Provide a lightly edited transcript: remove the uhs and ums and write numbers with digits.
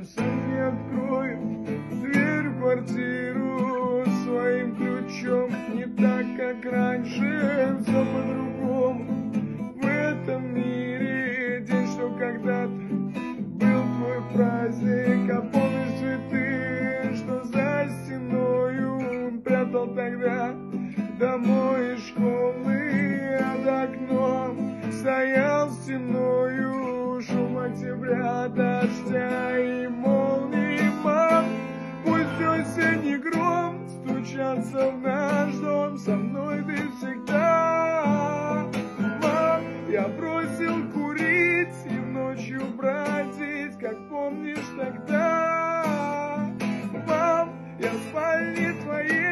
сам не открою дверь в квартиру своим ключом. Не так, как раньше, все по-другому. В этом мире день, что когда-то был твой праздник. А помнишь цветы, что за стеною прятал тогда домой из школы? Под окном стоял стеною шум октября, дождя и молний. Мам, пусть осенний гром стучатся в наш дом, со мной ты всегда. Мам, я бросил курить и ночью бродить, как помнишь тогда. Мам, я в спальне твоей